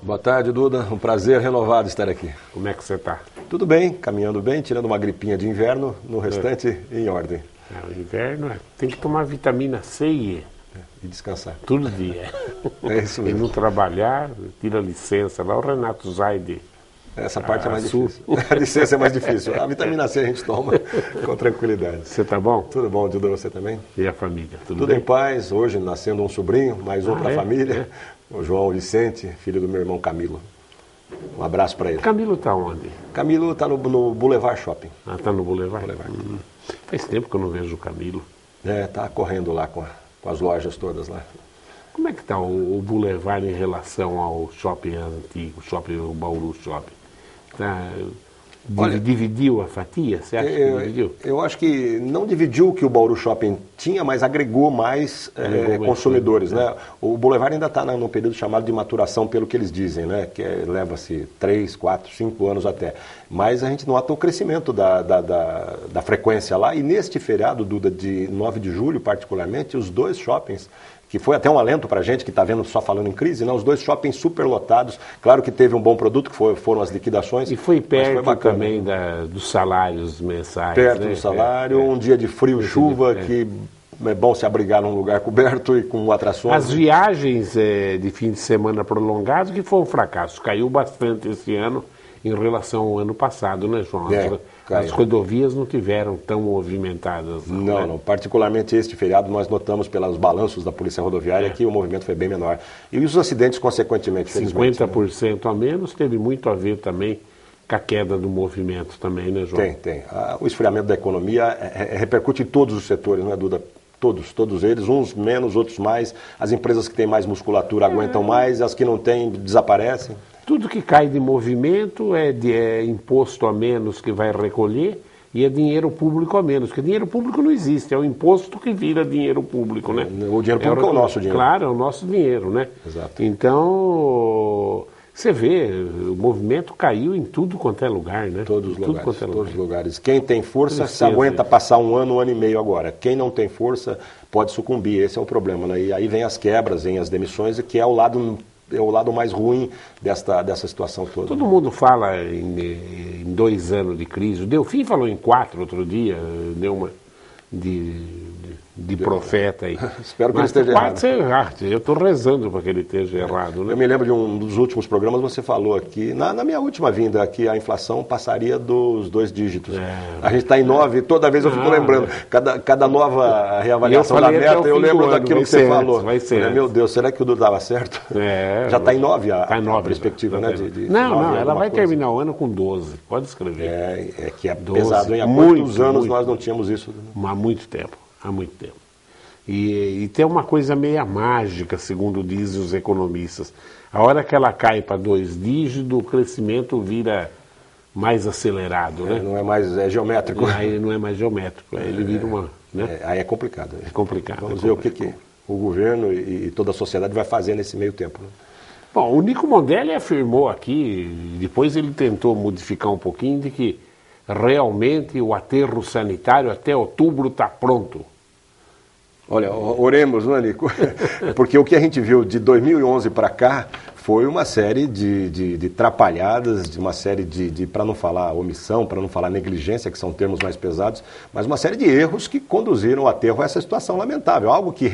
Boa tarde, Duda. Um prazer renovado estar aqui. Como é que você está? Tudo bem, caminhando bem, tirando uma gripinha de inverno, no restante em ordem. O inverno tem que tomar vitamina C e E. E descansar. Todo dia. É isso E mesmo. não trabalhar, tira licença. Lá o Renato Zaide. Essa parte é mais difícil. A licença é mais difícil. A vitamina C a gente toma com tranquilidade. Você tá bom? Tudo bom, Duda, você também? E a família? Tudo Tudo bem? em paz. Hoje nascendo um sobrinho, mais um para a é? família. O João Vicente, filho do meu irmão Camilo. Um abraço para ele. Camilo está onde? Camilo está no Boulevard Shopping. Ah, está no Boulevard? Boulevard. Faz tempo que eu não vejo o Camilo. Tá correndo lá com as lojas todas lá. Como é que está o Boulevard em relação ao shopping antigo, o Bauru Shopping? Olha, dividiu a fatia? Você acha que dividiu? Eu acho que não dividiu o que o Bauru Shopping tinha, mas agregou mais consumidores. Né? O Boulevard ainda está num período chamado de maturação, pelo que eles dizem, né? Que leva-se 3, 4, 5 anos até. Mas a gente nota o crescimento da frequência lá. E neste feriado, Duda, de 9 de julho particularmente, os dois shoppings, que foi até um alento para a gente que está vendo só falando em crise, né? Os dois shoppings super lotados. Claro que teve um bom produto, que foram as liquidações. E foi perto foi também dos salários mensais. Perto né? do salário, um dia de frio, chuva, que é bom se abrigar num lugar coberto e com atrações. As viagens de fim de semana prolongado que foi um fracasso. Caiu bastante esse ano em relação ao ano passado, né, João? As rodovias não tiveram tão movimentadas. Não. Particularmente este feriado, nós notamos pelos balanços da Polícia Rodoviária que o movimento foi bem menor. E os acidentes, consequentemente, 50% a menos teve muito a ver também com a queda do movimento também, né, João? Tem. O esfriamento da economia repercute em todos os setores, né, Duda? Todos eles, uns menos, outros mais. As empresas que têm mais musculatura aguentam mais, as que não têm desaparecem. Tudo que cai de movimento é imposto a menos que vai recolher e é dinheiro público a menos, porque dinheiro público não existe, é o imposto que vira dinheiro público, né? O dinheiro público é o nosso dinheiro. Claro, é o nosso dinheiro, né? Exato. Então, você vê, o movimento caiu em tudo quanto é lugar, né? Todos os lugares. Quem tem força se aguenta isso. passar um ano e meio agora. Quem não tem força pode sucumbir, esse é o problema, né? E aí vem as quebras, vem as demissões, que é o lado mais ruim dessa situação toda. Todo mundo fala em 2 anos de crise. O Delfim falou em 4 outro dia, deu uma de profeta aí. Espero que ele esteja errado. Eu estou rezando para que ele esteja errado. Né? Eu me lembro de um dos últimos programas, você falou aqui, na minha última vinda aqui, a inflação passaria dos 2 dígitos. A gente está em 9, toda vez eu fico lembrando. Cada nova reavaliação da meta, eu lembro daquilo que você falou. Vai ser meu Deus, será que o Dudu dava certo? Já está em 9 a perspectiva, né? Não, ela vai terminar o ano com 12. Pode escrever. É que é 12, pesado, hein? Há quantos anos nós não tínhamos isso? Há muito tempo. E tem uma coisa meia mágica, segundo dizem os economistas. A hora que ela cai para 2 dígitos, o crescimento vira mais acelerado, né? Não é mais geométrico. Aí não é mais geométrico, aí ele vira uma... Né? Aí é complicado. É complicado. Vamos ver o que o governo e toda a sociedade vai fazer nesse meio tempo. Né? Bom, o Nico Mondelli afirmou aqui, depois ele tentou modificar um pouquinho, de que realmente o aterro sanitário até outubro está pronto. Olha, oremos, não é, Nico? Porque o que a gente viu de 2011 para cá foi uma série de trapalhadas, de uma série para não falar omissão, para não falar negligência, que são termos mais pesados, mas uma série de erros que conduziram o aterro a essa situação lamentável. Algo que,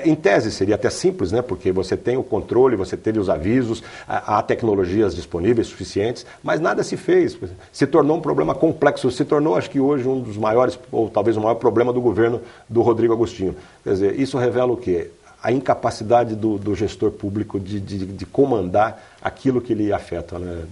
em tese, seria até simples, né? Porque você tem o controle, você teve os avisos, há tecnologias disponíveis suficientes, mas nada se fez. Se tornou um problema complexo, se tornou, acho que hoje, um dos maiores, ou talvez o maior problema do governo do Rodrigo Agostinho. Quer dizer, isso revela o quê? A incapacidade do gestor público de comandar aquilo que lhe afeta, né?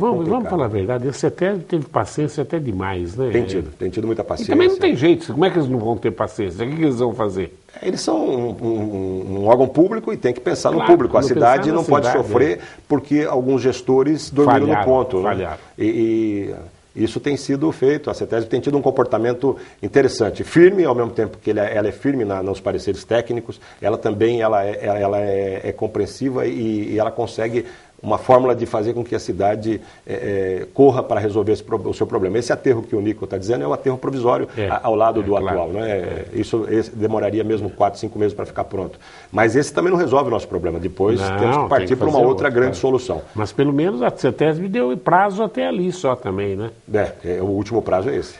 Vamos falar a verdade, você até teve paciência até demais, né? Tem tido muita paciência. E também não tem jeito, como é que eles não vão ter paciência? O que eles vão fazer? Eles são um órgão público e tem que pensar no público. A cidade não pode sofrer porque alguns gestores dormiram no ponto. Falharam. E isso tem sido feito, a CETESB tem tido um comportamento interessante, firme, ao mesmo tempo que ela é firme nos pareceres técnicos, ela também é compreensiva e ela consegue uma fórmula de fazer com que a cidade corra para resolver o seu problema. Esse aterro que o Nico está dizendo é um aterro provisório ao lado do atual. Isso demoraria mesmo 4, 5 meses para ficar pronto. Mas esse também não resolve o nosso problema. Depois temos que partir para uma outra grande solução. Mas pelo menos a CETESB deu prazo até ali só também, né? O último prazo é esse.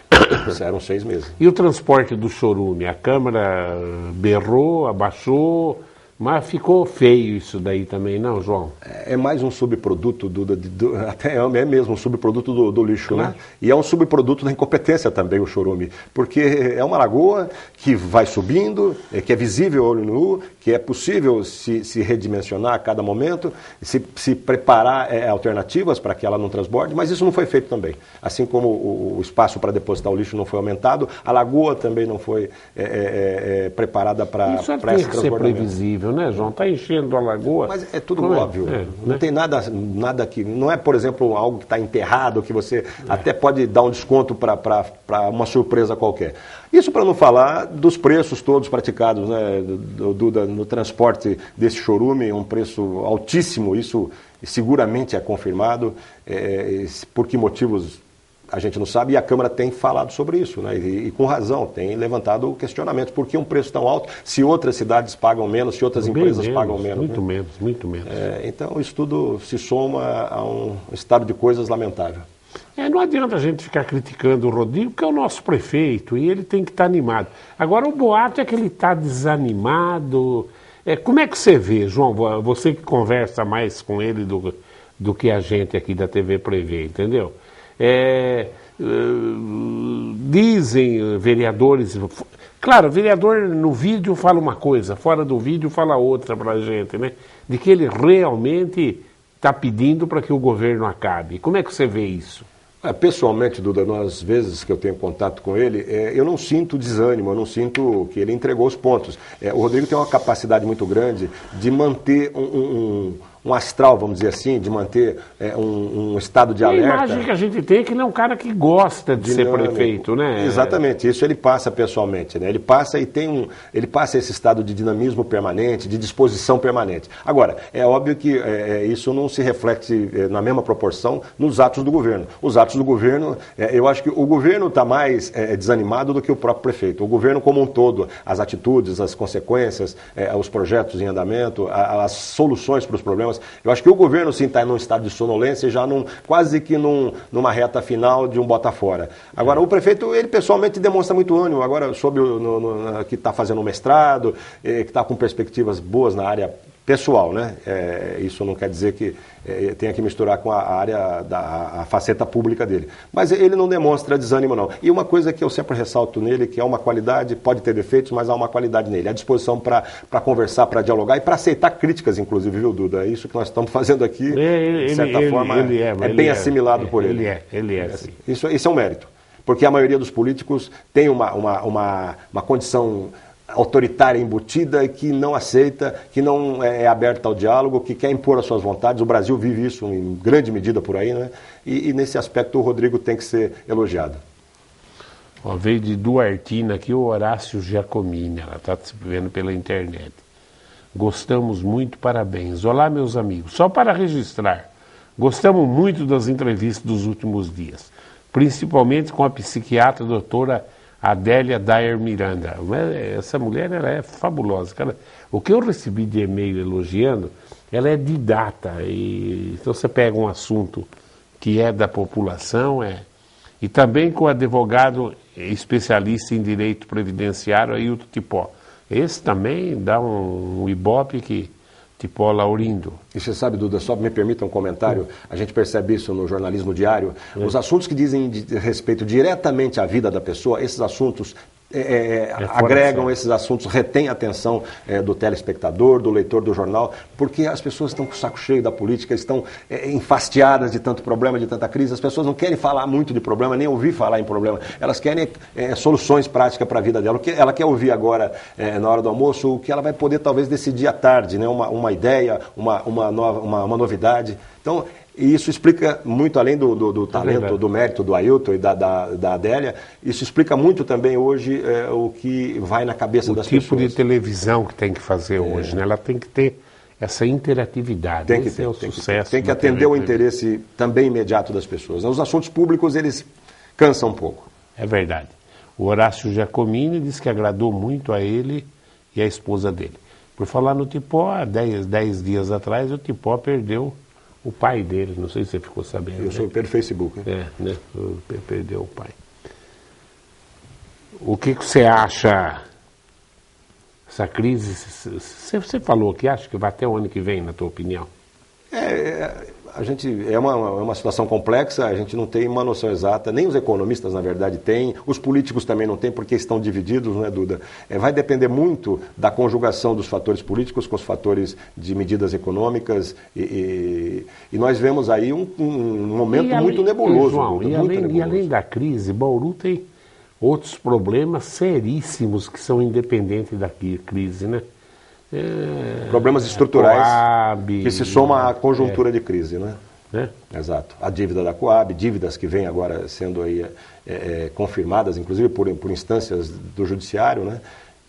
Eram 6 meses. E o transporte do chorume? A Câmara berrou, abaixou... Mas ficou feio isso daí também, não, João? É mais um subproduto, até é mesmo um subproduto do lixo, né? E é um subproduto da incompetência também, o chorume. Porque é uma lagoa que vai subindo, que é visível olho nu, que é possível se redimensionar a cada momento, se preparar alternativas para que ela não transborde, mas isso não foi feito também. Assim como o espaço para depositar o lixo não foi aumentado, a lagoa também não foi preparada para esse transbordamento. Isso tem que ser previsível, né, João? Está enchendo a lagoa. Mas é tudo óbvio. Não tem nada que... Não é, por exemplo, algo que está enterrado, que você até pode dar um desconto para uma surpresa qualquer. Isso para não falar dos preços todos praticados, né, no transporte desse chorume, um preço altíssimo, isso seguramente é confirmado. Por que motivos a gente não sabe, e a Câmara tem falado sobre isso, né? E com razão, tem levantado questionamentos. Por que um preço tão alto se outras cidades pagam menos, se outras empresas pagam menos? Muito menos. Então isso tudo se soma a um estado de coisas lamentável. Não adianta a gente ficar criticando o Rodrigo, porque é o nosso prefeito e ele tem que estar animado. Agora o boato é que ele está desanimado. Como é que você vê, João? Você que conversa mais com ele do que a gente aqui da TV Prevê, entendeu? Dizem vereadores, claro, o vereador no vídeo fala uma coisa, fora do vídeo fala outra para a gente, né? De que ele realmente está pedindo para que o governo acabe. Como é que você vê isso? Pessoalmente, Duda, nas vezes que eu tenho contato com ele, eu não sinto desânimo, eu não sinto que ele entregou os pontos. O Rodrigo tem uma capacidade muito grande de manter um astral, vamos dizer assim, de manter um estado de alerta. A imagem que a gente tem é que ele é um cara que gosta de ser prefeito, né? Exatamente, isso ele passa pessoalmente, né? Ele passa ele passa esse estado de dinamismo permanente, de disposição permanente. Agora, é óbvio que isso não se reflete na mesma proporção nos atos do governo. Os atos do governo, eu acho que o governo está mais desanimado do que o próprio prefeito. O governo como um todo, as atitudes, as consequências, os projetos em andamento, as soluções para os problemas. Eu acho que o governo sim está em um estado de sonolência, já quase que numa reta final de um bota fora. Agora, o prefeito, ele pessoalmente demonstra muito ânimo, agora soube que está fazendo um mestrado, que está com perspectivas boas na área pessoal, né? Isso não quer dizer que tenha que misturar com a área a faceta pública dele. Mas ele não demonstra desânimo, não. E uma coisa que eu sempre ressalto nele, que é uma qualidade, pode ter defeitos, mas há uma qualidade nele. A disposição para conversar, para dialogar e para aceitar críticas, inclusive, viu, Duda? É isso que nós estamos fazendo aqui, de certa forma, é bem assimilado por ele. Ele é assim. Isso é um mérito. Porque a maioria dos políticos tem uma condição autoritária embutida, que não aceita, que não é aberta ao diálogo, que quer impor as suas vontades. O Brasil vive isso em grande medida por aí, né? E nesse aspecto o Rodrigo tem que ser elogiado. Veio de Duartina aqui o Horácio Giacomini, ela está se vendo pela internet. Gostamos muito, parabéns. Olá, meus amigos. Só para registrar, gostamos muito das entrevistas dos últimos dias, principalmente com a psiquiatra doutora Adélia Dayer Miranda. Essa mulher, ela é fabulosa. O que eu recebi de e-mail elogiando, ela é didata. Então você pega um assunto que é da população, e também com o advogado especialista em direito previdenciário, Ailton Tipó. Esse também dá um ibope que Tipó Laurindo. E você sabe, Duda, só me permita um comentário, a gente percebe isso no jornalismo diário, os assuntos que dizem respeito diretamente à vida da pessoa, esses assuntos agregam, esses assuntos retêm a atenção do telespectador, do leitor do jornal, porque as pessoas estão com o saco cheio da política, estão enfastiadas de tanto problema, de tanta crise. As pessoas não querem falar muito de problema, nem ouvir falar em problema. Elas querem soluções práticas para a vida dela. O que ela quer ouvir agora, na hora do almoço, o que ela vai poder talvez decidir à tarde, né? Uma ideia, uma novidade. Então, e isso explica muito, além do talento, do mérito do Ailton e da Adélia, isso explica muito também hoje o que vai na cabeça das pessoas. O tipo de televisão que tem que fazer hoje, né? Ela tem que ter essa interatividade. Tem que Esse ter, é o tem sucesso. tem que atender o interesse também imediato das pessoas. Os assuntos públicos, eles cansam um pouco. É verdade. O Horácio Giacomini disse que agradou muito a ele e a esposa dele. Por falar no Tipó, há 10 dias atrás, o Tipó perdeu o pai dele. Não sei se você ficou sabendo. Eu sou pelo Facebook. Hein? Né? Perdeu o pai. O que você acha? Essa crise, você falou que acha que vai até o ano que vem, na tua opinião? A gente é uma situação complexa, a gente não tem uma noção exata, nem os economistas, na verdade, têm, os políticos também não têm, porque estão divididos, não é, Duda? Vai depender muito da conjugação dos fatores políticos com os fatores de medidas econômicas, e nós vemos aí um momento muito nebuloso. João, Duda, e além da crise, Bauru tem outros problemas seríssimos que são independentes da crise, né? Problemas estruturais Coab, que se soma à conjuntura de crise, né? Né? Exato. A dívida da Coab, dívidas que vêm agora sendo aí, confirmadas, inclusive por instâncias do judiciário, né?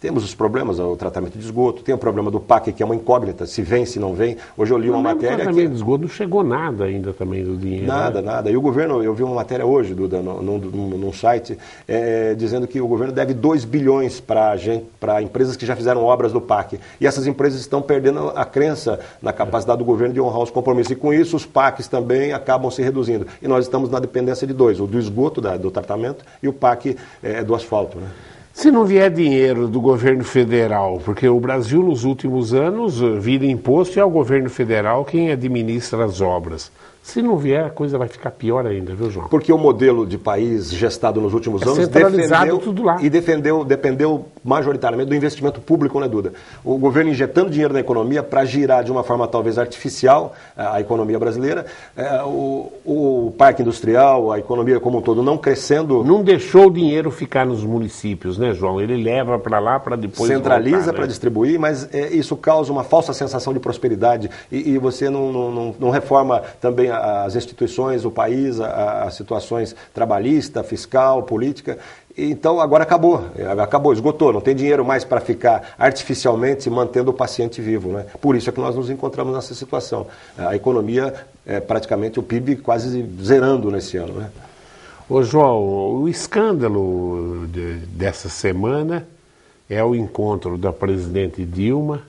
Temos os problemas, o tratamento de esgoto, tem o problema do PAC, que é uma incógnita, se vem, se não vem. Hoje eu li uma matéria que... O tratamento de esgoto não chegou nada ainda também do dinheiro. Nada, né? nada. E o governo, eu vi uma matéria hoje, Duda, num site, dizendo que o governo deve 2 bilhões para empresas que já fizeram obras do PAC. E essas empresas estão perdendo a crença na capacidade do governo de honrar os compromissos. E com isso os PACs também acabam se reduzindo. E nós estamos na dependência de dois, o do esgoto, do tratamento, e o PAC do asfalto, né? Se não vier dinheiro do governo federal, porque o Brasil nos últimos anos vira imposto e é o governo federal quem administra as obras. Se não vier, a coisa vai ficar pior ainda, viu, João? Porque o modelo de país gestado nos últimos anos centralizado tudo lá. E dependeu majoritariamente do investimento público, né, Duda? O governo injetando dinheiro na economia para girar de uma forma talvez artificial a economia brasileira, o parque industrial, a economia como um todo não crescendo. Não deixou o dinheiro ficar nos municípios, né, João? Ele leva para lá para depois centraliza para distribuir, mas isso causa uma falsa sensação de prosperidade e você não reforma também as instituições, o país, as situações trabalhista, fiscal, política. Então agora acabou, esgotou, não tem dinheiro mais para ficar artificialmente mantendo o paciente vivo, né? Por isso é que nós nos encontramos nessa situação. A economia, praticamente o PIB quase zerando nesse ano, né? Ô João, o escândalo dessa semana é o encontro da presidente Dilma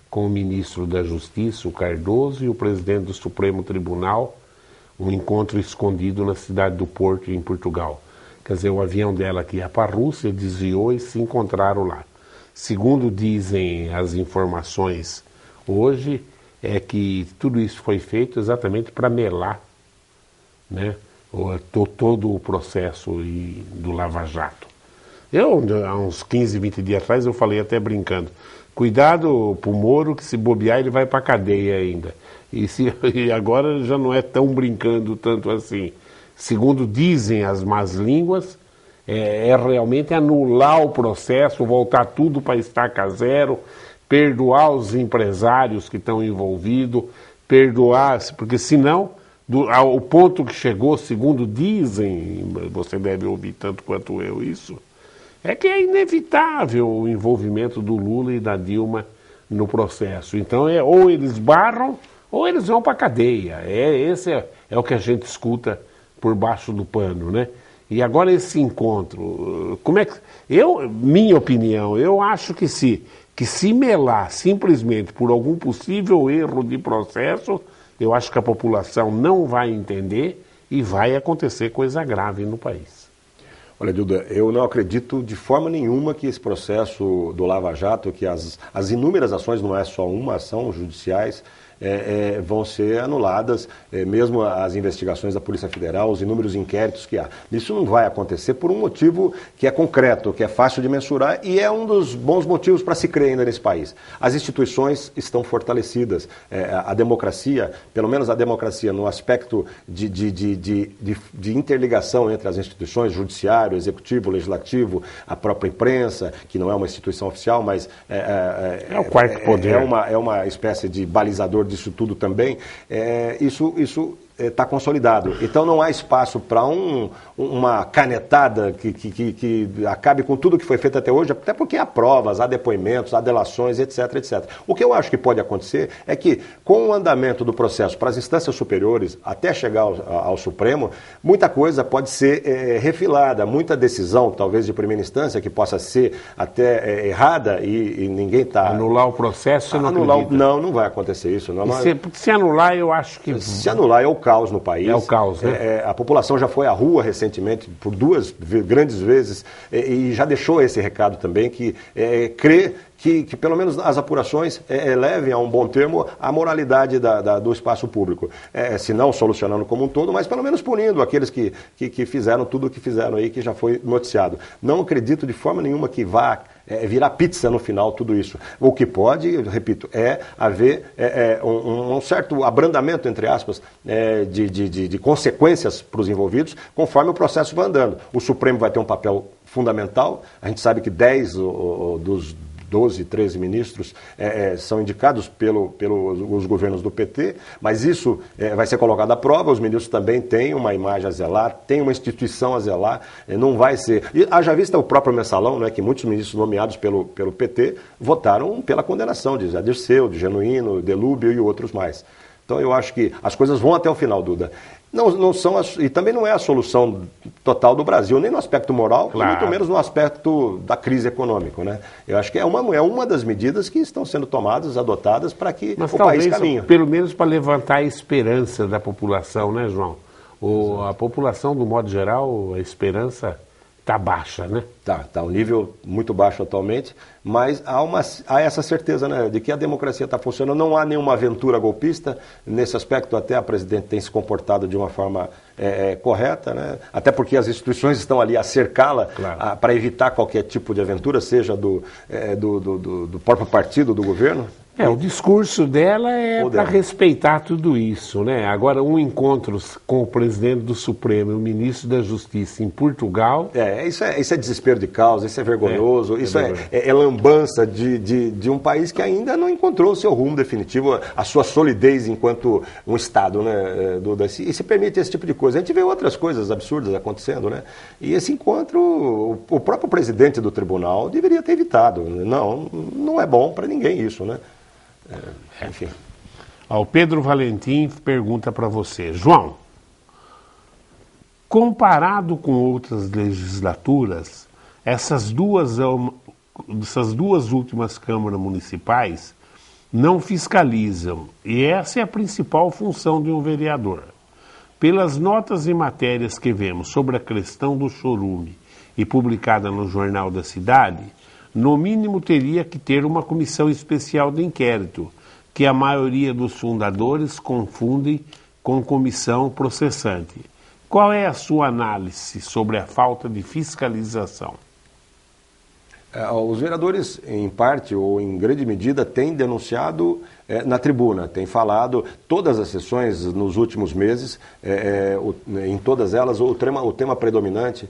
com o ministro da Justiça, o Cardoso, e o presidente do Supremo Tribunal, um encontro escondido na cidade do Porto, em Portugal. Quer dizer, o avião dela que ia para a Rússia desviou e se encontraram lá. Segundo dizem as informações hoje, é que tudo isso foi feito exatamente para melar, né, todo o processo do Lava Jato. Há uns 15, 20 dias atrás, eu falei até brincando, cuidado pro Moro, que se bobear ele vai para a cadeia ainda. E agora já não é tão brincando tanto assim. Segundo dizem as más línguas, é realmente anular o processo, voltar tudo para estaca zero, perdoar os empresários que estão envolvidos, porque senão, ao ponto que chegou, segundo dizem, você deve ouvir tanto quanto eu isso, é que é inevitável o envolvimento do Lula e da Dilma no processo. Então, ou eles barram, ou eles vão para a cadeia. Esse é o que a gente escuta por baixo do pano, né? E agora esse encontro, minha opinião, eu acho que se melar simplesmente por algum possível erro de processo, eu acho que a população não vai entender e vai acontecer coisa grave no país. Olha, Duda, eu não acredito de forma nenhuma que esse processo do Lava Jato, que as inúmeras ações, não é só uma ação, judiciais, vão ser anuladas, mesmo as investigações da Polícia Federal, os inúmeros inquéritos que há. Isso não vai acontecer por um motivo que é concreto, que é fácil de mensurar e é um dos bons motivos para se crer ainda nesse país. As instituições estão fortalecidas. A democracia, pelo menos a democracia no aspecto de interligação entre as instituições, judiciário, executivo, legislativo, a própria imprensa, que não é uma instituição oficial, mas é o quarto poder. É uma espécie de balizador disso tudo também, isso está consolidado. Então não há espaço para uma canetada que acabe com tudo que foi feito até hoje, até porque há provas, há depoimentos, há delações, etc, etc. O que eu acho que pode acontecer é que, com o andamento do processo para as instâncias superiores, até chegar ao Supremo, muita coisa pode ser refilada, muita decisão, talvez de primeira instância, que possa ser até errada e ninguém está... Anular o processo, você não acredita? Não vai acontecer isso. Não, se anular, eu acho que... Se anular é o caos no país. É o caos, né? A população já foi à rua recentemente por 2 grandes vezes e já deixou esse recado também, que crê que pelo menos as apurações levem a um bom termo a moralidade do espaço público. Se não solucionando como um todo, mas pelo menos punindo aqueles que fizeram tudo o que fizeram aí, que já foi noticiado. Não acredito de forma nenhuma que vá virar pizza no final tudo isso. O que pode, eu repito, haver um certo abrandamento, entre aspas, de consequências para os envolvidos, conforme o processo vai andando. O Supremo vai ter um papel fundamental. A gente sabe que 10 dos 12, 13 ministros são indicados pelos governos do PT, mas isso vai ser colocado à prova. Os ministros também têm uma imagem a zelar, têm uma instituição a zelar, não vai ser... E haja vista o próprio mensalão, né, que muitos ministros nomeados pelo PT votaram pela condenação de Zé Dirceu, de Genuíno, Delúbio e outros mais. Então eu acho que as coisas vão até o final, Duda. Não são e também não é a solução total do Brasil, nem no aspecto moral, claro, e muito menos no aspecto da crise econômica, né? Eu acho que é uma das medidas que estão sendo tomadas, adotadas para que o país caminhe. Pelo menos para levantar a esperança da população, né, João? A população, do modo geral, a esperança está baixa, né? Está um nível muito baixo atualmente, mas há essa certeza, né, de que a democracia está funcionando. Não há nenhuma aventura golpista. Nesse aspecto, até a presidente tem se comportado de uma forma correta, né? Até porque as instituições estão ali a cercá-la, claro, para evitar qualquer tipo de aventura, seja do próprio partido, do governo. O discurso dela é para respeitar tudo isso, né? Agora, um encontro com o presidente do Supremo e o ministro da Justiça em Portugal... Isso é desespero de causa, isso é vergonhoso, isso é lambança de um país que ainda não encontrou o seu rumo definitivo, a sua solidez enquanto um Estado, né, Duda? E se permite esse tipo de coisa. A gente vê outras coisas absurdas acontecendo, né? E esse encontro, o próprio presidente do tribunal deveria ter evitado. Não é bom para ninguém isso, né? Enfim. O Pedro Valentim pergunta para você, João, comparado com outras legislaturas, essas duas últimas câmaras municipais não fiscalizam, e essa é a principal função de um vereador. Pelas notas e matérias que vemos sobre a questão do chorume e publicada no Jornal da Cidade, no mínimo teria que ter uma comissão especial de inquérito, que a maioria dos fundadores confundem com comissão processante. Qual é a sua análise sobre a falta de fiscalização? Os vereadores, em parte ou em grande medida, têm denunciado na tribuna, têm falado todas as sessões nos últimos meses, em todas elas o tema predominante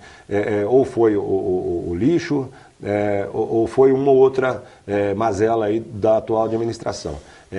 ou foi o lixo, ou foi uma ou outra mazela aí da atual administração.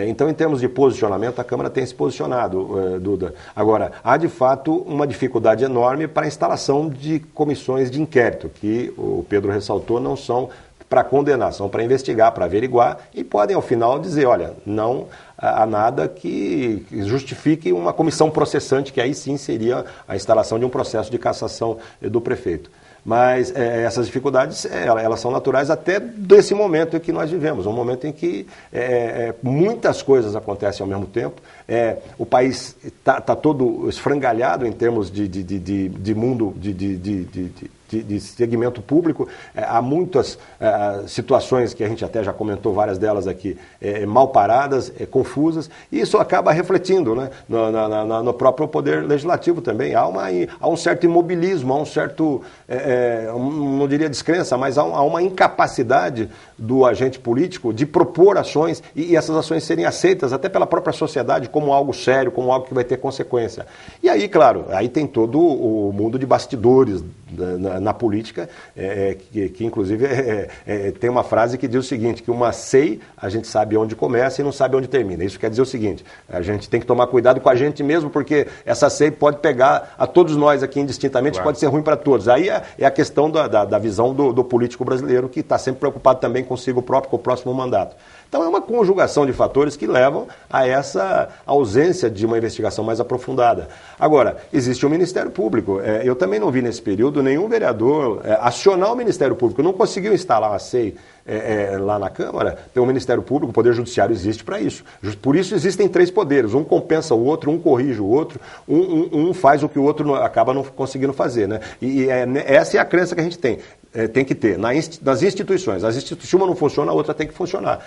Então, em termos de posicionamento, a Câmara tem se posicionado, Duda. Agora, há de fato uma dificuldade enorme para a instalação de comissões de inquérito, que o Pedro ressaltou, não são para condenar, são para investigar, para averiguar, e podem, ao final, dizer, olha, não há nada que justifique uma comissão processante, que aí sim seria a instalação de um processo de cassação do prefeito. Mas essas dificuldades, elas são naturais até desse momento em que nós vivemos, um momento em que muitas coisas acontecem ao mesmo tempo, o país está todo esfrangalhado em termos de mundo, de segmento público, há muitas situações que a gente até já comentou, várias delas aqui, mal paradas, confusas, e isso acaba refletindo, né, no próprio poder legislativo também. Há um certo imobilismo, há um certo, não diria descrença, mas há uma incapacidade do agente político de propor ações e essas ações serem aceitas até pela própria sociedade como algo sério, como algo que vai ter consequência. E aí, claro, aí tem todo o mundo de bastidores na política, que inclusive tem uma frase que diz o seguinte, que uma SEI a gente sabe onde começa e não sabe onde termina. Isso quer dizer o seguinte, a gente tem que tomar cuidado com a gente mesmo, porque essa SEI pode pegar a todos nós aqui indistintamente, claro. Pode ser ruim para todos. Aí é a questão da visão do político brasileiro, que está sempre preocupado também consigo próprio, com o próximo mandato. Então é uma conjugação de fatores que levam a essa ausência de uma investigação mais aprofundada. Agora, existe o Ministério Público. Eu também não vi nesse período nenhum vereador acionar o Ministério Público. Não conseguiu instalar a SEI lá na Câmara. Então o Ministério Público, o Poder Judiciário existe para isso. Por isso existem 3 poderes. Um compensa o outro, um corrige o outro, um faz o que o outro acaba não conseguindo fazer. Né? Essa é a crença que a gente tem. Tem que ter nas instituições. Se uma não funciona, a outra tem que funcionar.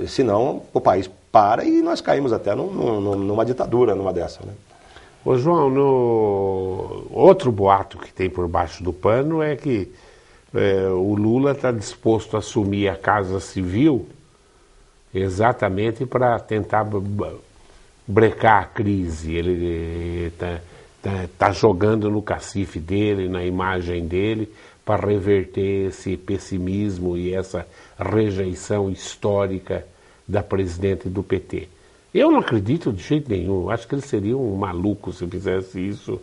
Senão o país para e nós caímos até numa ditadura, numa dessa. Né? Ô João, outro boato que tem por baixo do pano é que o Lula está disposto a assumir a Casa Civil exatamente para tentar brecar a crise. Ele está jogando no cacife dele, na imagem dele, para reverter esse pessimismo e essa rejeição histórica da presidente do PT. Eu não acredito de jeito nenhum. Acho que ele seria um maluco se fizesse isso,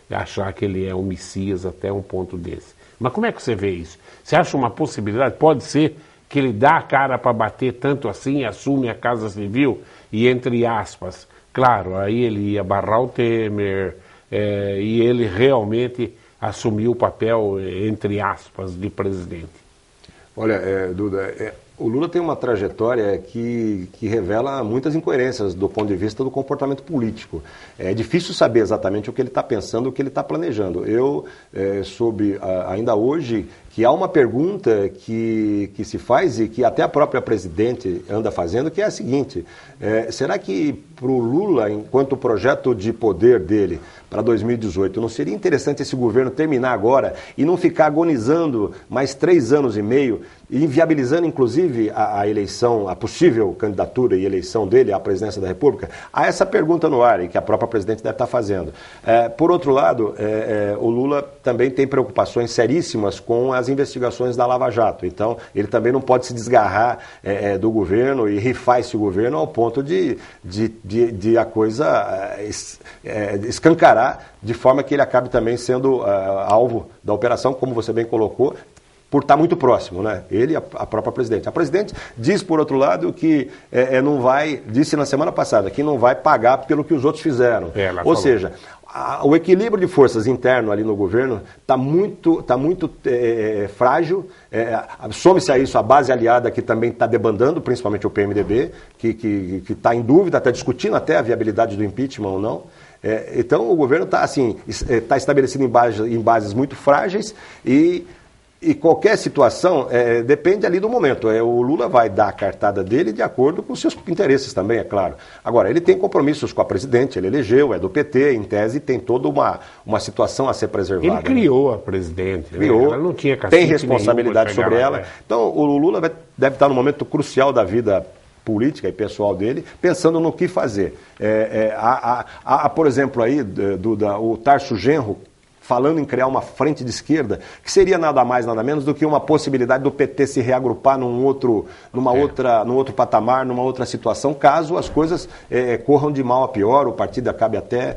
achar que ele é um Messias até um ponto desse. Mas como é que você vê isso? Você acha uma possibilidade? Pode ser que ele dá a cara para bater tanto assim, assume a Casa Civil e, entre aspas, claro, aí ele ia barrar o Temer e ele realmente assumiu o papel, entre aspas, de presidente. Olha, Duda, o Lula tem uma trajetória que revela muitas incoerências do ponto de vista do comportamento político. É difícil saber exatamente o que ele está pensando, o que ele está planejando. Eu soube ainda hoje que há uma pergunta que se faz e que até a própria presidente anda fazendo, que é a seguinte: será que para o Lula, enquanto projeto de poder dele para 2018, não seria interessante esse governo terminar agora e não ficar agonizando mais 3 anos e meio, inviabilizando inclusive a eleição, a possível candidatura e eleição dele à presidência da República? Há essa pergunta no ar e que a própria presidente deve estar fazendo. Por outro lado, o Lula também tem preocupações seríssimas com as investigações da Lava Jato. Então, ele também não pode se desgarrar do governo e rifar esse governo ao ponto de a coisa escancarar, de forma que ele acabe também sendo alvo da operação, como você bem colocou, por estar muito próximo, né? Ele e a própria presidente. A presidente diz, por outro lado, que não vai, disse na semana passada, que não vai pagar pelo que os outros fizeram. Ou seja, o equilíbrio de forças interno ali no governo está muito frágil. Some-se a isso a base aliada que também está debandando, principalmente o PMDB, que está em dúvida, está discutindo até a viabilidade do impeachment ou não. Então o governo está estabelecido em bases muito frágeis e qualquer situação depende ali do momento. O Lula vai dar a cartada dele de acordo com os seus interesses também, é claro. Agora, ele tem compromissos com a presidente, ele elegeu, é do PT, em tese tem toda uma situação a ser preservada. Ele criou a presidente, criou, ela não tinha tem responsabilidade sobre ela. Então, o Lula deve estar num momento crucial da vida política e pessoal dele, pensando no que fazer. Por exemplo, aí, o Tarso Genro, falando em criar uma frente de esquerda, que seria nada mais, nada menos do que uma possibilidade do PT se reagrupar num outro patamar, numa outra situação, caso as coisas corram de mal a pior, o partido acabe até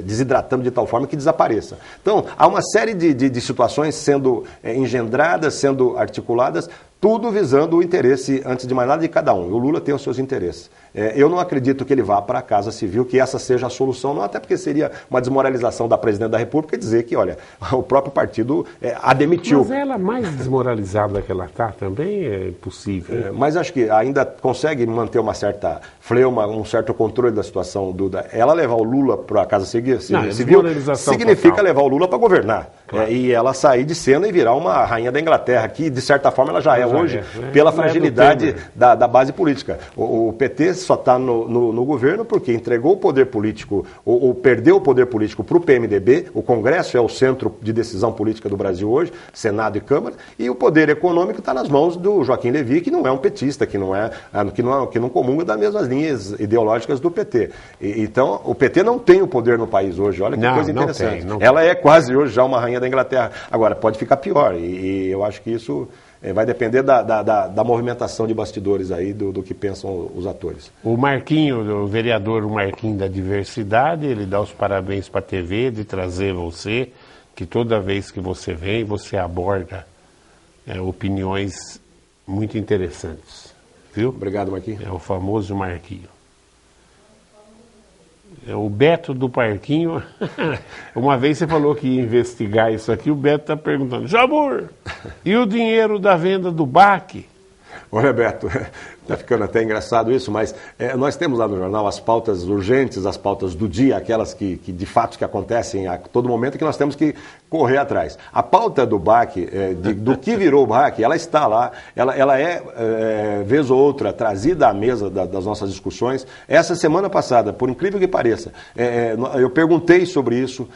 desidratando de tal forma que desapareça. Então, há uma série de situações sendo engendradas, sendo articuladas, tudo visando o interesse, antes de mais nada, de cada um. O Lula tem os seus interesses. Eu não acredito que ele vá para a Casa Civil, que essa seja a solução, não, até porque seria uma desmoralização da presidente da República dizer que, olha, o próprio partido a demitiu. Mas ela, mais desmoralizada que ela está, também é impossível. Mas acho que ainda consegue manter uma certa fleuma, um certo controle da situação, Duda. Ela levar o Lula para a Casa Civil significa total. Levar o Lula para governar. Claro. E ela sair de cena e virar uma rainha da Inglaterra, que de certa forma ela já é. hoje pela fragilidade da base política. O PT só está no governo porque entregou o poder político, ou perdeu o poder político para o PMDB, o Congresso é o centro de decisão política do Brasil hoje, Senado e Câmara, e o poder econômico está nas mãos do Joaquim Levy, que não é um petista, que não comunga das mesmas linhas ideológicas do PT. Então, o PT não tem o poder no país hoje, olha que coisa interessante. Ela é quase hoje já uma rainha da Inglaterra. Agora, pode ficar pior, e eu acho que isso vai depender da movimentação de bastidores aí, do que pensam os atores. O Marquinho, o vereador Marquinho da Diversidade, ele dá os parabéns para a TV de trazer você, que toda vez que você vem, você aborda opiniões muito interessantes. Viu? Obrigado, Marquinho. É o famoso Marquinho. O Beto do Parquinho, uma vez você falou que ia investigar isso aqui, o Beto está perguntando, Jabur, e o dinheiro da venda do BAC? Olha, Beto, está ficando até engraçado isso, mas nós temos lá no jornal as pautas urgentes, as pautas do dia, aquelas que de fato que acontecem a todo momento, que nós temos que correr atrás. A pauta do BAC, do que virou o BAC, ela está lá, ela é, vez ou outra, trazida à mesa das nossas discussões. Essa semana passada, por incrível que pareça, eu perguntei sobre isso,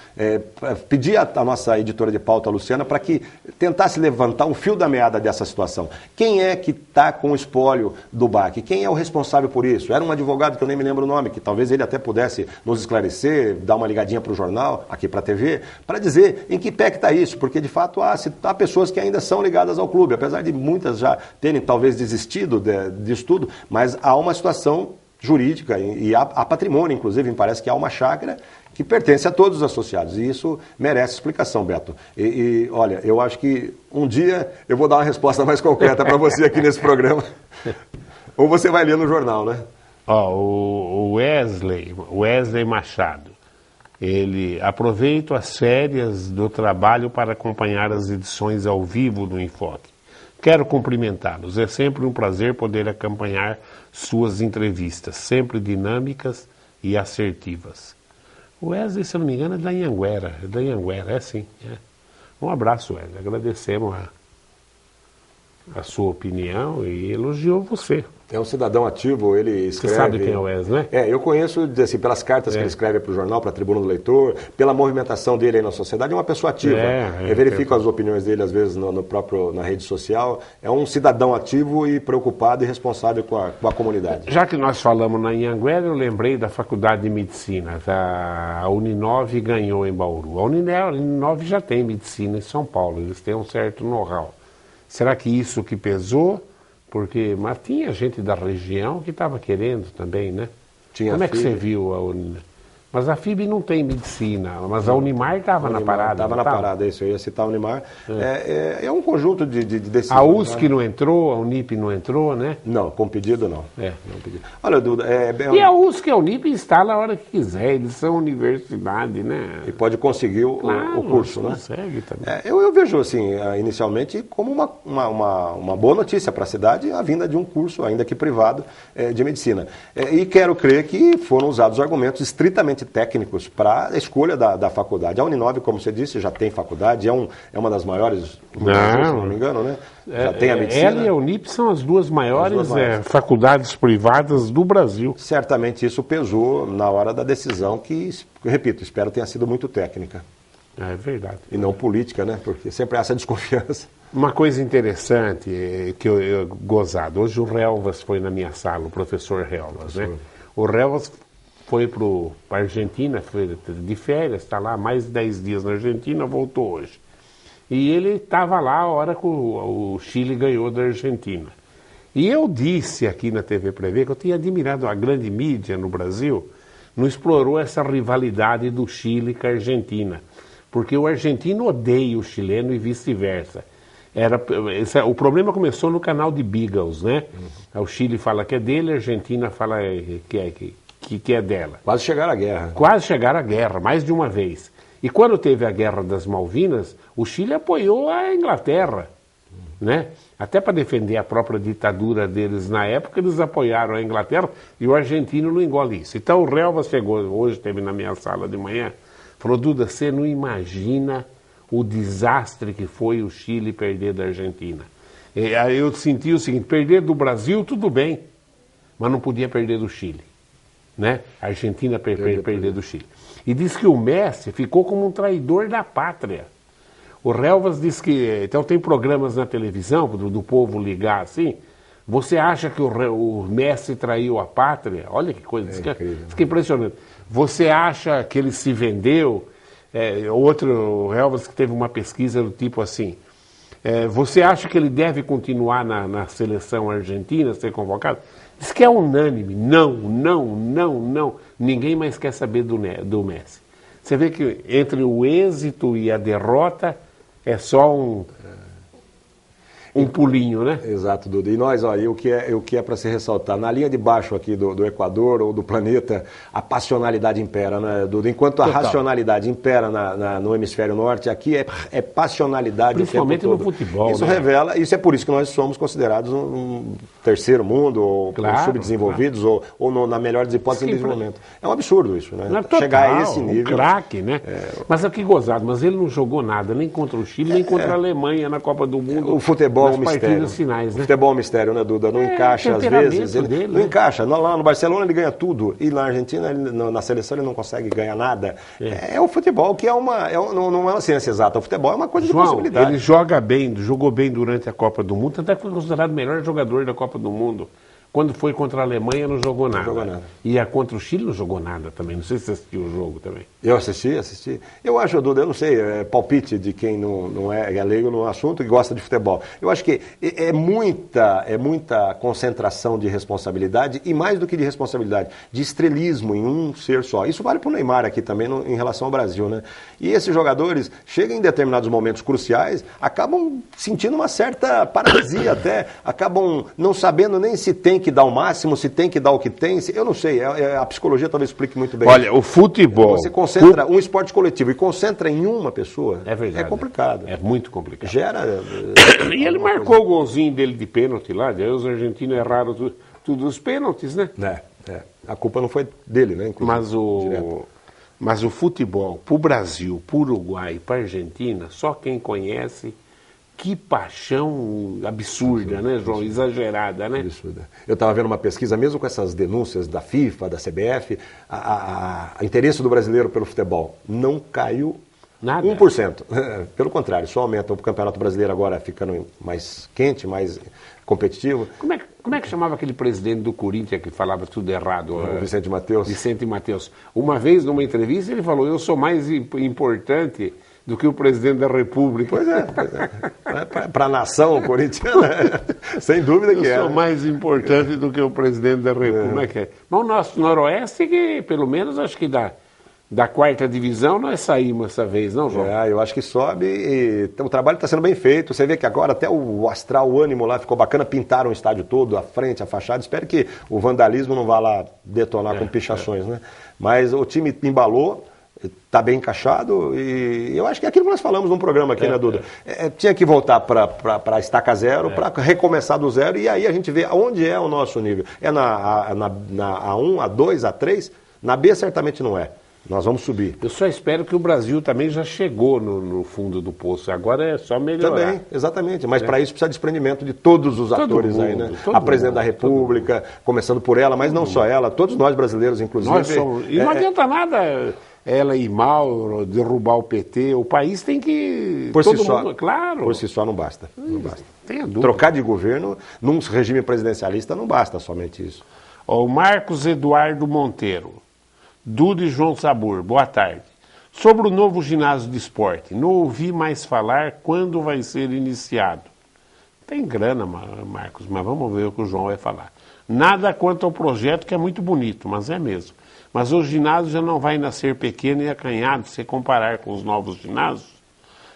pedi à nossa editora de pauta, a Luciana, para que tentasse levantar um fio da meada dessa situação. Quem é que está com o espólio do BAC? Quem é o responsável por isso? Era um advogado que eu nem me lembro o nome, que talvez ele até pudesse nos esclarecer, dar uma ligadinha para o jornal, aqui para a TV, para dizer em que pé que está isso, porque de fato há pessoas que ainda são ligadas ao clube, apesar de muitas já terem talvez desistido disso tudo, mas há uma situação jurídica e há patrimônio, inclusive, me parece que há uma chácara que pertence a todos os associados, e isso merece explicação, Beto. E olha, eu acho que um dia eu vou dar uma resposta mais concreta para você aqui nesse programa, ou você vai ler no jornal, né? O Wesley Machado, ele aproveita as férias do trabalho para acompanhar as edições ao vivo do Enfoque. Quero cumprimentá-los, é sempre um prazer poder acompanhar suas entrevistas, sempre dinâmicas e assertivas. O Wesley, se eu não me engano, é da Anhanguera, é sim. É. Um abraço, Wesley, agradecemos a sua opinião e elogiou você. É um cidadão ativo, ele escreve... Você sabe quem é o Wesley, né? Eu conheço, assim, pelas cartas que ele escreve para o jornal, para a Tribuna do Leitor, pela movimentação dele aí na sociedade, é uma pessoa ativa. Eu verifico as opiniões dele, às vezes, na rede social. É um cidadão ativo e preocupado e responsável com a comunidade. Já que nós falamos na Anhanguera, eu lembrei da Faculdade de Medicina. A Uninove ganhou em Bauru. A Uninove já tem medicina em São Paulo, eles têm um certo know-how. Será que isso que pesou? Mas tinha gente da região que estava querendo também, né? Como é que você viu a Uninove? Mas a FIB não tem medicina, mas a Unimar estava na parada. Estava na parada, isso, eu ia citar a Unimar. É um conjunto de decisões. A USC não entrou, a Unip não entrou, né? Não, com pedido não. Não pedido. Olha, Duda... E a USC e a Unip instala a hora que quiser, eles são universidade, né? E pode conseguir o curso, né? Consegue também. Eu vejo, assim, inicialmente, como uma boa notícia para a cidade a vinda de um curso, ainda que privado, de medicina. E quero crer que foram usados argumentos estritamente técnicos para a escolha da faculdade. A Uninove, como você disse, já tem faculdade, é uma das maiores, se não me engano, né? Já tem a medicina. Ela e a Unip são as duas maiores faculdades privadas do Brasil. Certamente isso pesou na hora da decisão que, repito, espero tenha sido muito técnica. É verdade. E não política, né? Porque sempre há essa desconfiança. Uma coisa interessante que eu gozado. Hoje o Relvas foi na minha sala, o professor Relvas, né? O Relvas foi para a Argentina, foi de férias, está lá mais de 10 dias na Argentina, voltou hoje. E ele estava lá a hora que o Chile ganhou da Argentina. E eu disse aqui na TV Prevê que eu tinha admirado a grande mídia no Brasil, não explorou essa rivalidade do Chile com a Argentina. Porque o argentino odeia o chileno e vice-versa. O problema começou no canal de Beagles, né? O Chile fala que é dele, a Argentina fala que é dela. Quase chegaram à guerra. Quase chegaram à guerra, mais de uma vez. E quando teve a Guerra das Malvinas, o Chile apoiou a Inglaterra, né? Até para defender a própria ditadura deles na época, eles apoiaram a Inglaterra e o argentino não engole isso. Então o Relvas chegou, hoje esteve na minha sala de manhã, falou, Duda, você não imagina o desastre que foi o Chile perder da Argentina. Aí eu senti o seguinte, perder do Brasil, tudo bem, mas não podia perder do Chile. Né? A Argentina perder do Chile. E diz que o Messi ficou como um traidor da pátria. O Relvas diz que... Então tem programas na televisão, do povo ligar assim. Você acha que o Messi traiu a pátria? Olha que coisa, isso que é impressionante. Você acha que ele se vendeu? O Relvas que teve uma pesquisa do tipo assim... você acha que ele deve continuar na seleção argentina, ser convocado? Diz que é unânime. Não. Ninguém mais quer saber do Messi. Você vê que entre o êxito e a derrota é só um pulinho, né? Exato, Duda. E nós, olha, o que é para se ressaltar, na linha de baixo aqui do Equador ou do planeta, a passionalidade impera, né, Duda? Enquanto a racionalidade impera no hemisfério norte, aqui é passionalidade. Principalmente no futebol. Isso revela, isso é por isso que nós somos considerados um terceiro mundo, ou subdesenvolvidos, ou na melhor das hipóteses, em desenvolvimento. É um absurdo isso, né? Total, chegar a esse nível. Um craque, né? Mas que gozado, mas ele não jogou nada, nem contra o Chile, nem contra a Alemanha na Copa do Mundo. O futebol é um mistério. Finais, né? O futebol é um mistério, né, Duda? Não encaixa às vezes. Ele não encaixa. Lá no Barcelona ele ganha tudo. E na Argentina, na seleção, ele não consegue ganhar nada. É o futebol que não é uma ciência exata. O futebol é uma coisa de possibilidade. Ele jogou bem durante a Copa do Mundo, até que foi considerado o melhor jogador da Copa do Mundo. Quando foi contra a Alemanha, não jogou nada. E contra o Chile não jogou nada também. Não sei se você assistiu o jogo também. Eu assisti. Eu acho, Duda, eu não sei, palpite de quem não é leigo no assunto e gosta de futebol. Eu acho que é muita concentração de responsabilidade e mais do que de responsabilidade, de estrelismo em um ser só. Isso vale para o Neymar aqui também em relação ao Brasil, né? E esses jogadores chegam em determinados momentos cruciais, acabam sentindo uma certa paralisia até, acabam não sabendo nem se tem que dar o máximo, se tem que dar o que tem, eu não sei, a psicologia talvez explique muito bem. Olha, o futebol... Você concentra um esporte coletivo e concentra em uma pessoa, é complicado. É muito complicado. Gera... E ele marcou o golzinho dele de pênalti lá, daí os argentinos erraram tudo os pênaltis, né? A culpa não foi dele, né? Mas o futebol, para o Brasil, para o Uruguai, para a Argentina, só quem conhece... Que paixão absurda, né, João? Exagerada, né? Absurda. Eu estava vendo uma pesquisa, mesmo com essas denúncias da FIFA, da CBF, a interesse do brasileiro pelo futebol não caiu nada. 1%. Pelo contrário, só aumenta. O Campeonato Brasileiro agora ficando mais quente, mais competitivo. Como é que chamava aquele presidente do Corinthians que falava tudo errado? O Vicente Matheus. Vicente Matheus. Uma vez, numa entrevista, ele falou, eu sou mais importante... do que o presidente da República. Pois é. Para a nação corintiana, sem dúvida que é. Eu sou mais importante do que o presidente da República. Mas o nosso Noroeste, que pelo menos acho que da quarta divisão nós saímos essa vez, não, João? Eu acho que sobe e o trabalho está sendo bem feito. Você vê que agora até o astral, o ânimo lá ficou bacana, pintaram o estádio todo, a frente, a fachada. Espero que o vandalismo não vá lá detonar com pichações, né? Mas o time embalou. Está bem encaixado e eu acho que é aquilo que nós falamos num programa aqui, né, Duda? Tinha que voltar para estaca zero, para recomeçar do zero e aí a gente vê onde é o nosso nível. É na A1, A2, A3? Na B certamente não é. Nós vamos subir. Eu só espero que o Brasil também já chegou no fundo do poço. Agora é só melhorar. Também, exatamente. Mas para isso precisa de desprendimento de todos os atores aí, né? A presidente da República, começando por ela, mas não só ela, todos nós brasileiros, inclusive. E não adianta nada... ela ir mal, derrubar o PT, o país tem que... Por si só, claro. Por si só não basta. Não basta. Tenha dúvida. Trocar de governo num regime presidencialista não basta somente isso. O Marcos Eduardo Monteiro, Duda e João Sabor, boa tarde. Sobre o novo ginásio de esporte, não ouvi mais falar quando vai ser iniciado. Tem grana, Marcos, mas vamos ver o que o João vai falar. Nada quanto ao projeto, que é muito bonito, mas é mesmo. Mas o ginásio já não vai nascer pequeno e acanhado se comparar com os novos ginásios.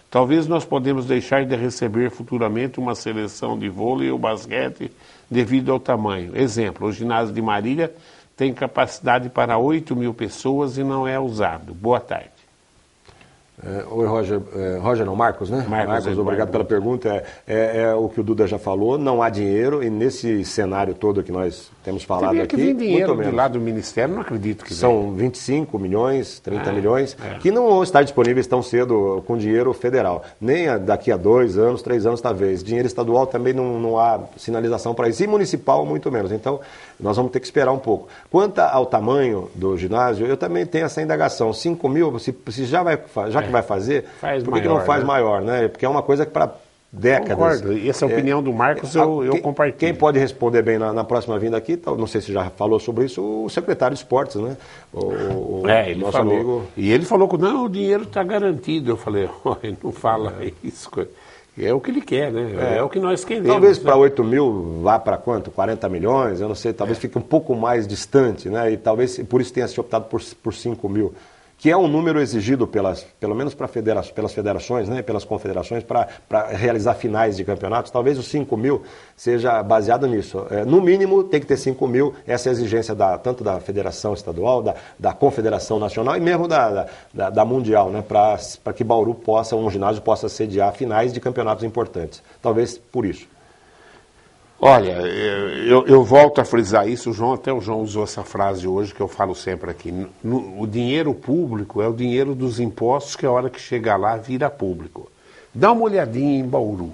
Talvez nós podemos deixar de receber futuramente uma seleção de vôlei ou basquete devido ao tamanho. Exemplo, o ginásio de Marília tem capacidade para 8.000 pessoas e não é usado. Boa tarde. Oi, Roger. Roger não, Marcos, né? Marcos, obrigado pela pergunta. É o que o Duda já falou, não há dinheiro e nesse cenário todo que nós temos falado aqui, que vem dinheiro muito de lá do Ministério, não acredito que são 25 milhões, 30 milhões, que não vão estar disponíveis tão cedo com dinheiro federal. Nem daqui a 2 anos, 3 anos talvez. Dinheiro estadual também não há sinalização para isso. E municipal, muito menos. Então, nós vamos ter que esperar um pouco. Quanto ao tamanho do ginásio, eu também tenho essa indagação. 5 mil, se já que vai fazer, por que não faz maior, né? Porque é uma coisa que para décadas. Concordo. E essa opinião do Marcos eu compartilho. Quem pode responder bem na próxima vinda aqui, não sei se já falou sobre isso, o secretário de esportes, né? Ele nosso falou. amigo. E ele falou que não, o dinheiro está garantido. Eu falei, ele não fala isso. É o que ele quer, né? É o que nós queremos. Talvez para 8 mil vá para quanto? 40 milhões? Eu não sei, talvez fique um pouco mais distante, né? E talvez por isso tenha se optado por 5 mil. Que é um número exigido pelo menos pelas federações, né, pelas confederações, para realizar finais de campeonatos. Talvez os 5 mil seja baseado nisso. No mínimo, tem que ter 5 mil, essa é a exigência tanto da Federação Estadual, da Confederação Nacional e mesmo da Mundial, né, para que Bauru um ginásio possa sediar finais de campeonatos importantes. Talvez por isso. Olha, eu volto a frisar isso, até o João usou essa frase hoje que eu falo sempre aqui. O dinheiro público é o dinheiro dos impostos que a hora que chegar lá vira público. Dá uma olhadinha em Bauru.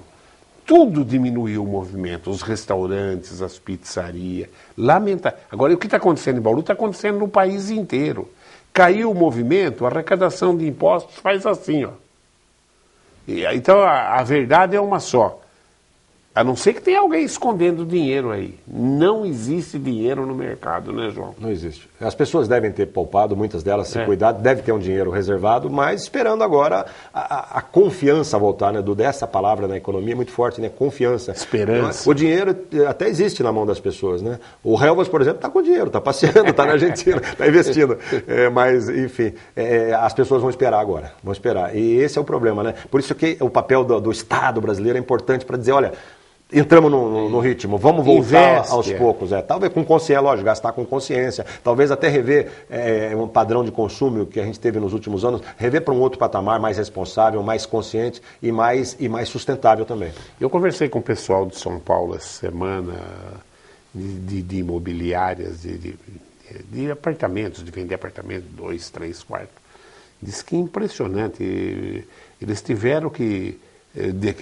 Tudo diminuiu o movimento, os restaurantes, as pizzarias. Agora, o que está acontecendo em Bauru está acontecendo no país inteiro. Caiu o movimento, a arrecadação de impostos faz assim, ó. Então, a verdade é uma só. A não ser que tenha alguém escondendo dinheiro aí. Não existe dinheiro no mercado, né, João? Não existe. As pessoas devem ter poupado, muitas delas se cuidado, deve ter um dinheiro reservado, mas esperando agora a confiança voltar, né? Essa palavra na economia é muito forte, né? Confiança. Esperança. O dinheiro até existe na mão das pessoas, né? O Helvas, por exemplo, está com dinheiro, está passeando, está na Argentina, está investindo. Mas, enfim, as pessoas vão esperar agora, vão esperar. E esse é o problema, né? Por isso que o papel do Estado brasileiro é importante para dizer, olha, entramos no ritmo, vamos voltar aos poucos. Talvez com consciência, lógico, gastar com consciência, talvez até rever um padrão de consumo que a gente teve nos últimos anos, rever para um outro patamar mais responsável, mais consciente e mais sustentável também. Eu conversei com o pessoal de São Paulo essa semana, de imobiliárias, de apartamentos, de vender apartamentos, 2, 3 quartos. Diz que é impressionante, eles tiveram que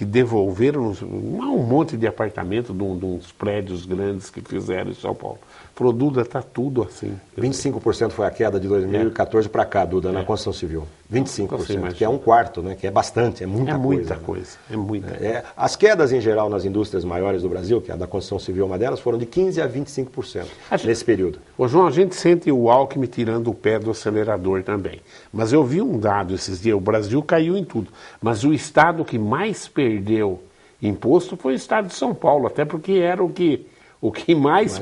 devolveram um monte de apartamento de uns prédios grandes que fizeram em São Paulo. Pro Duda está tudo assim. 25% foi a queda de 2014 para cá, Duda, na construção civil. 25%, que é um quarto, né? Que é bastante, é muita coisa. É muita. As quedas em geral nas indústrias maiores do Brasil, que a da construção civil é uma delas, foram de 15% a 25% nesse período. Ô João, a gente sente o Alckmin tirando o pé do acelerador também. Mas eu vi um dado esses dias, o Brasil caiu em tudo. Mas o estado que mais perdeu imposto foi o estado de São Paulo, até porque era o que mais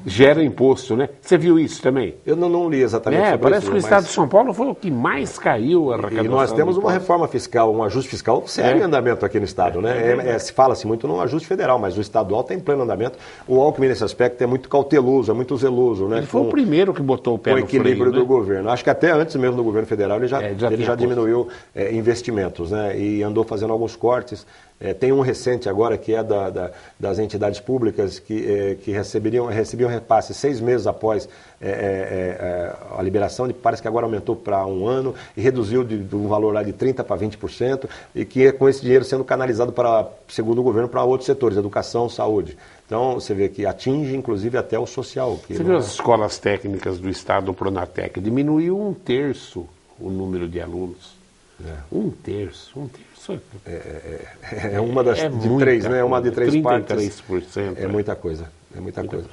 gera imposto, né? Você viu isso também? Eu não li exatamente sobre isso. Parece que o estado de São Paulo foi o que mais caiu a arrecadação. E nós temos uma reforma fiscal, um ajuste fiscal sério em andamento aqui no Estado, né? Fala-se muito num ajuste federal, mas o estadual está em pleno andamento. O Alckmin, nesse aspecto, é muito cauteloso, é muito zeloso, né? Ele foi o primeiro que botou o pé no freio, o equilíbrio do governo. Acho que até antes mesmo do governo federal ele já diminuiu investimentos, né? E andou fazendo alguns cortes. Tem um recente agora que é das entidades públicas que recebiam repasse 6 meses após a liberação, parece que agora aumentou para 1 ano e reduziu de um valor lá de 30% para 20%, e que com esse dinheiro sendo canalizado segundo o governo, para outros setores, educação, saúde. Então, você vê que atinge, inclusive, até o social. Você viu as escolas técnicas do Estado, o Pronatec, diminuiu 1/3 o número de alunos. 1/3. É uma das de 3, né? Uma de 3 partes. 33%. É muita coisa. É muita coisa.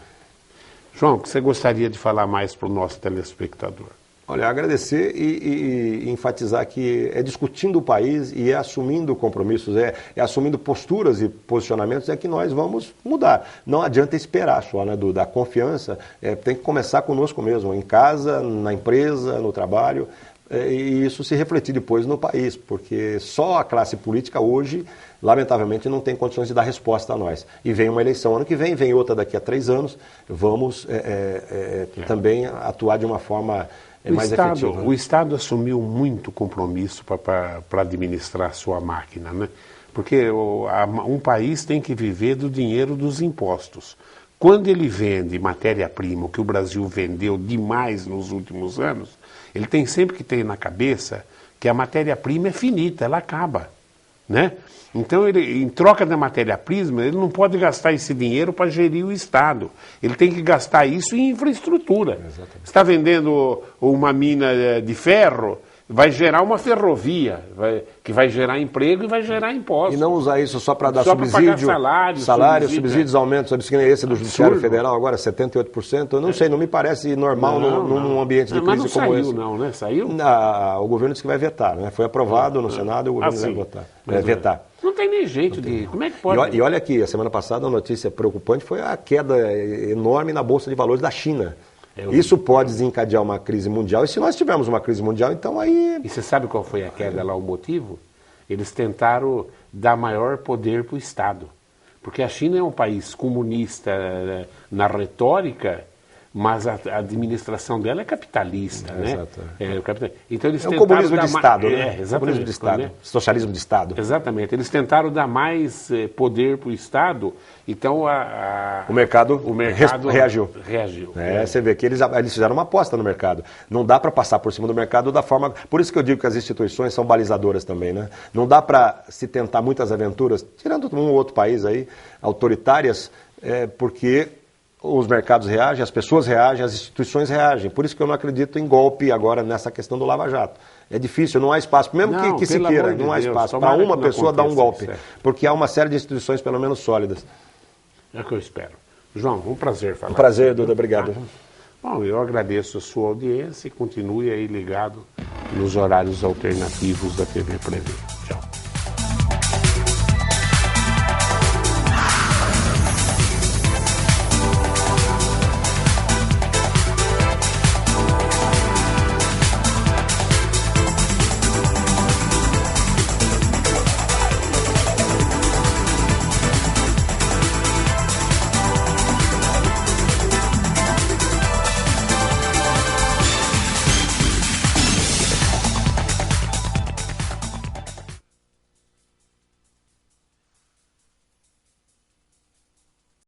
João, o que você gostaria de falar mais para o nosso telespectador? Olha, agradecer e enfatizar que é discutindo o país e assumindo compromissos, assumindo posturas e posicionamentos que nós vamos mudar. Não adianta esperar só, né, da confiança, tem que começar conosco mesmo, em casa, na empresa, no trabalho, e isso se refletir depois no país, porque só a classe política hoje, lamentavelmente, não tem condições de dar resposta a nós. E vem uma eleição ano que vem outra daqui a 3 anos, vamos também atuar de uma forma mais efetivo. Né? O Estado assumiu muito compromisso para administrar a sua máquina, né? Porque um país tem que viver do dinheiro dos impostos. Quando ele vende matéria-prima, o que o Brasil vendeu demais nos últimos anos, ele tem sempre que ter na cabeça que a matéria-prima é finita, ela acaba, né? Então, ele, em troca da matéria-prima, ele não pode gastar esse dinheiro para gerir o Estado. Ele tem que gastar isso em infraestrutura. Você está vendendo uma mina de ferro, vai gerar uma ferrovia, que vai gerar emprego e vai gerar impostos. E não usar isso só para dar subsídio, salário, subsídios, aumentos, esse do Judiciário Federal agora 78%, eu não sei, não me parece normal num ambiente de crise como esse. Não, né? Saiu? O governo disse que vai vetar, né? Foi aprovado no Senado e o governo vai votar. Vetar. Não tem nem jeito de... Como é que pode? E olha aqui, a semana passada a notícia preocupante foi a queda enorme na Bolsa de Valores da China. Isso pode desencadear uma crise mundial, e se nós tivermos uma crise mundial, então aí... E você sabe qual foi a queda lá, o motivo? Eles tentaram dar maior poder para o Estado. Porque a China é um país comunista na retórica, mas a administração dela é capitalista, né? Exato. Então eles tentaram comunismo de Estado, né? Exatamente. Comunismo de Estado, socialismo de Estado. Exatamente. Eles tentaram dar mais poder para o Estado, então o mercado reagiu. Você vê que eles fizeram uma aposta no mercado. Não dá para passar por cima do mercado da forma... Por isso que eu digo que as instituições são balizadoras também, né? Não dá para se tentar muitas aventuras, tirando um ou outro país aí, autoritárias, porque... Os mercados reagem, as pessoas reagem, as instituições reagem. Por isso que eu não acredito em golpe agora nessa questão do Lava Jato. É difícil, não há espaço, mesmo que se queira, não há espaço para uma pessoa dar um golpe. Porque há uma série de instituições, pelo menos sólidas. É o que eu espero. João, um prazer falar. Um prazer, Duda, obrigado. Bom, eu agradeço a sua audiência e continue aí ligado nos horários alternativos da TV Prevê.